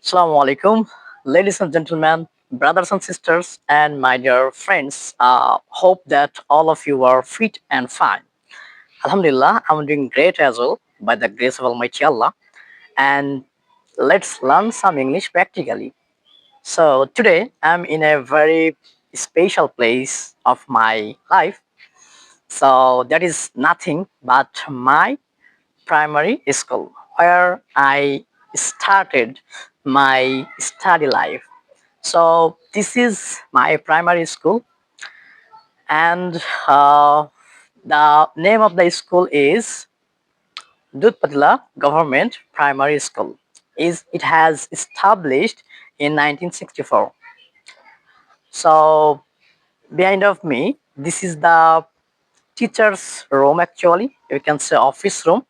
Assalamu alaikum, ladies and gentlemen, brothers and sisters, and my dear friends. Hope that all of you are fit and fine. Alhamdulillah, I'm doing great as well by the grace of Almighty Allah. And let's learn some English practically. So today I'm in a very special place of my life. So that is nothing but my primary school where I started my study life. So this is my primary school, and the name of the school is Dudpatla Government Primary School. Is it has established in 1964. So behind of me, this is the teachers' room. Actually, you can say office room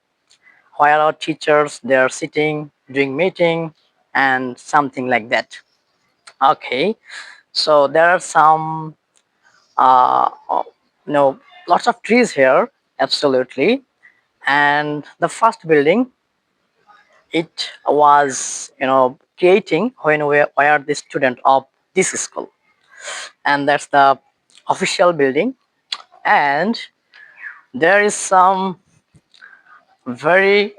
where our teachers they are sitting doing meeting and something like that. Okay, so there are some uh, uh, lots of trees here, absolutely. And the first building, it was creating when we were the student of this school, and that's the official building. And there is some very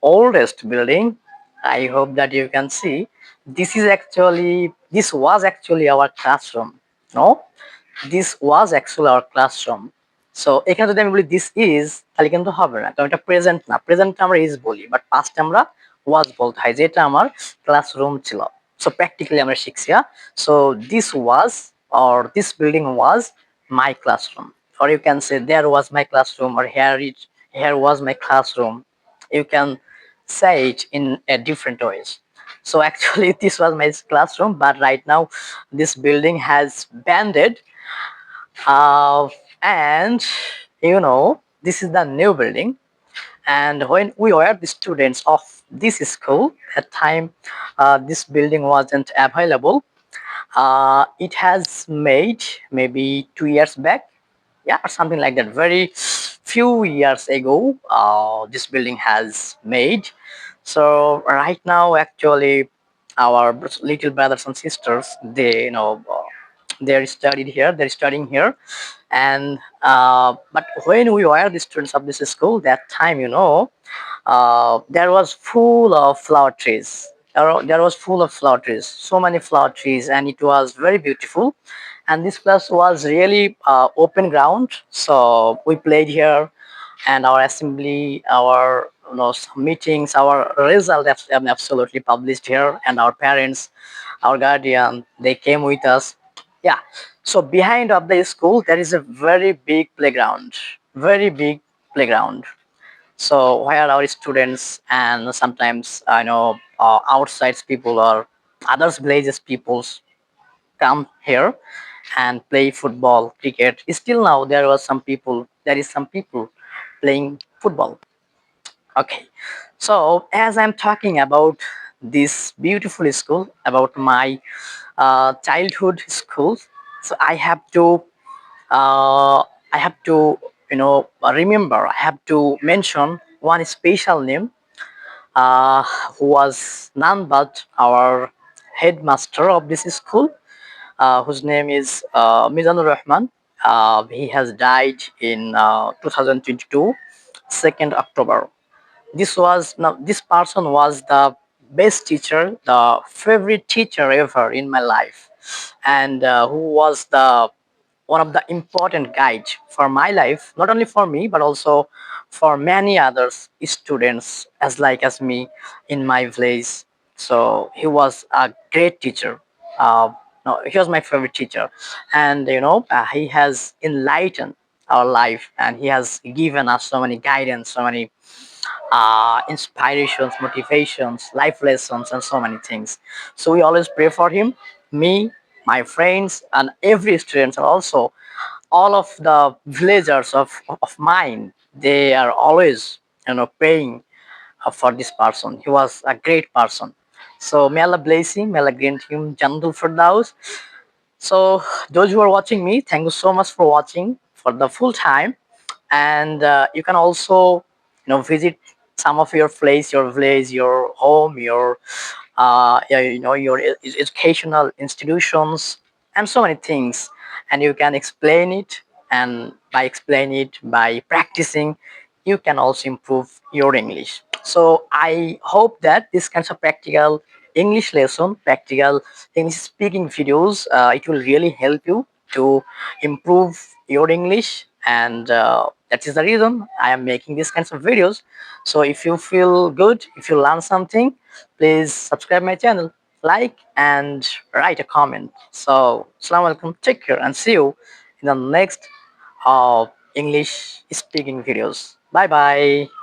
oldest building. I hope that you can see. This was actually our classroom. No, this was actually our classroom. So এখানে যদি আমি বলি this is তাহলে কিন্তু হবে না, কারণ এটা প্রেজেন্ট না। প্রেজেন্ট আমরা ইজ বলি, বাট পাস্ট আমরা ওয়াজ বলতে হয়, যে এটা আমার ক্লাসরুম ছিল। সো প্র্যাকটিক্যালি আমরা শিখছি। So this was or this building was my classroom, or you can say there was my classroom, or here was my classroom. You can say it in a different ways. So actually this was my classroom, but right now this building has banded, and this is the new building. And when we were the students of this school, at time this building wasn't available. It has made maybe 2 years back, yeah, or something like that. Very few years ago, this building has made. So right now, actually, our little brothers and sisters, they're studied here. They're studying here, and but when we were the students of this school, that time, there was full of flower trees. There was full of flower trees, so many flower trees, and it was very beautiful. And this place was really open ground, so we played here, and our assembly, our meetings, our result absolutely published here, and our parents, our guardian, they came with us. Yeah. So behind of the school there is a very big playground, very big playground. So where our students and sometimes I know outside people or others villages peoples come here and play football, cricket. Still now there is some people playing football. Okay, so as I'm talking about this beautiful school, about my childhood school, so uh, I have to remember, I have to mention one special name, uh, who was none but our headmaster of this school, whose name is Mizanur Rahman. He has died in 2022, 2nd October. This person was the best teacher, the favorite teacher ever in my life, and who was the one of the important guide for my life, not only for me but also for many others students as me in my village. So he was a great teacher. No, he was my favorite teacher, and he has enlightened our life, and he has given us so many guidance, so many inspirations, motivations, life lessons, and so many things. So we always pray for him, me, my friends, and every student, and also all of the villagers of mine. They are always, praying for this person. He was a great person. So may Allah bless him, may Allah grant him Jannatul Firdaus. So those who are watching me, thank you so much for watching for the full time, and you can also visit some of your place, your village, your home, your your educational institutions and so many things, and you can explain it, and by explaining it, by practicing, you can also improve your English. So I hope that this kinds of practical English lesson, practical English speaking videos, it will really help you to improve your English, and that is the reason I am making these kinds of videos. So if you feel good, if you learn something, please subscribe my channel, like, and write a comment. So assalamu alaikum, take care, and see you in the next English speaking videos. Bye bye.